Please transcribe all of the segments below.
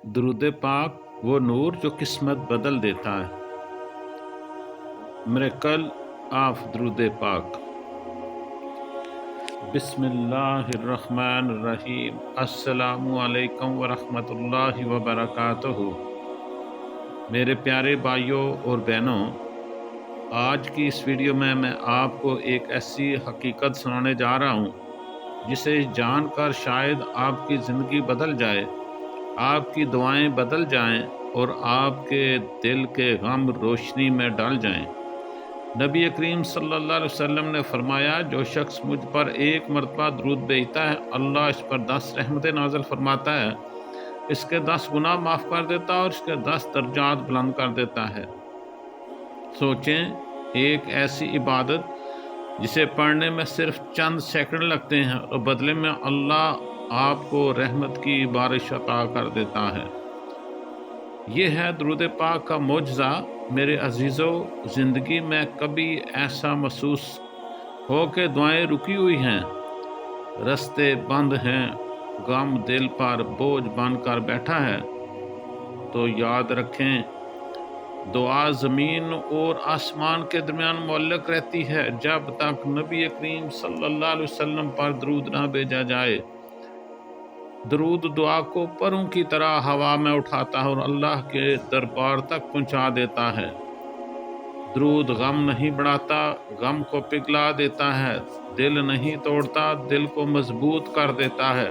درود پاک وہ نور جو قسمت بدل دیتا ہے۔ میریکل آف درود پاک۔ بسم اللہ الرحمن الرحیم۔ السلام علیکم ورحمۃ اللہ وبرکاتہ۔ میرے پیارے بھائیوں اور بہنوں، آج کی اس ویڈیو میں آپ کو ایک ایسی حقیقت سنانے جا رہا ہوں جسے جان کر شاید آپ کی زندگی بدل جائے، آپ کی دعائیں بدل جائیں اور آپ کے دل کے غم روشنی میں ڈال جائیں۔ نبی کریم صلی اللہ علیہ وسلم نے فرمایا، جو شخص مجھ پر ایک مرتبہ درود بھیجتا ہے، اللہ اس پر 10 رحمتیں نازل فرماتا ہے، اس کے 10 گناہ معاف کر دیتا ہے اور اس کے 10 درجات بلند کر دیتا ہے۔ سوچیں، ایک ایسی عبادت جسے پڑھنے میں صرف چند سیکنڈ لگتے ہیں اور بدلے میں اللہ آپ کو رحمت کی بارش عطا کر دیتا ہے۔ یہ ہے درود پاک کا معجزہ۔ میرے عزیزو، زندگی میں کبھی ایسا محسوس ہو کہ دعائیں رکی ہوئی ہیں، رستے بند ہیں، غم دل پر بوجھ بن کر بیٹھا ہے، تو یاد رکھیں، دعا زمین اور آسمان کے درمیان معلق رہتی ہے جب تک نبی کریم صلی اللہ علیہ وسلم پر درود نہ بھیجا جائے۔ درود دعا کو پروں کی طرح ہوا میں اٹھاتا ہے اور اللہ کے دربار تک پہنچا دیتا ہے۔ درود غم نہیں بڑھاتا، غم کو پگھلا دیتا ہے، دل نہیں توڑتا، دل کو مضبوط کر دیتا ہے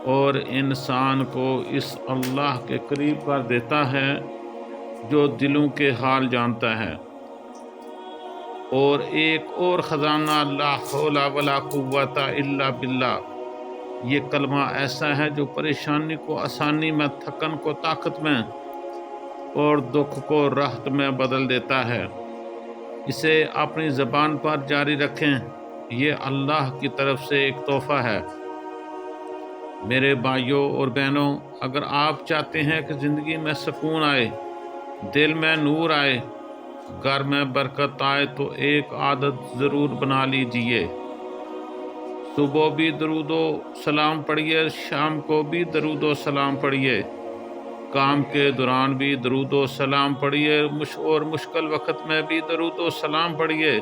اور انسان کو اس اللہ کے قریب کر دیتا ہے جو دلوں کے حال جانتا ہے۔ اور ایک اور خزانہ، لا حول ولا قوت الا باللہ، یہ کلمہ ایسا ہے جو پریشانی کو آسانی میں، تھکن کو طاقت میں اور دکھ کو راحت میں بدل دیتا ہے۔ اسے اپنی زبان پر جاری رکھیں، یہ اللہ کی طرف سے ایک تحفہ ہے۔ میرے بھائیوں اور بہنوں، اگر آپ چاہتے ہیں کہ زندگی میں سکون آئے، دل میں نور آئے، گھر میں برکت آئے، تو ایک عادت ضرور بنا لیجئے۔ صبح بھی درود و سلام پڑھیے، شام کو بھی درود و سلام پڑھیے، کام کے دوران بھی درود و سلام پڑھیے اور مشکل وقت میں بھی درود و سلام پڑھیے،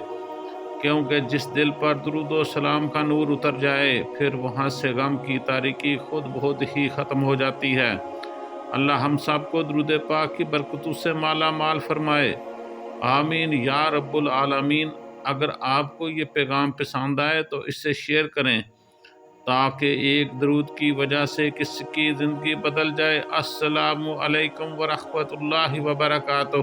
کیونکہ جس دل پر درود و سلام کا نور اتر جائے، پھر وہاں سے غم کی تاریکی خود بخود ہی ختم ہو جاتی ہے۔ اللہ ہم سب کو درود پاک کی برکتوں سے مالا مال فرمائے، آمین یا رب العالمین۔ اگر آپ کو یہ پیغام پسند آئے تو اسے شیئر کریں تاکہ ایک درود کی وجہ سے کسی کی زندگی بدل جائے۔ السلام علیکم ورحمۃ اللہ وبرکاتہ۔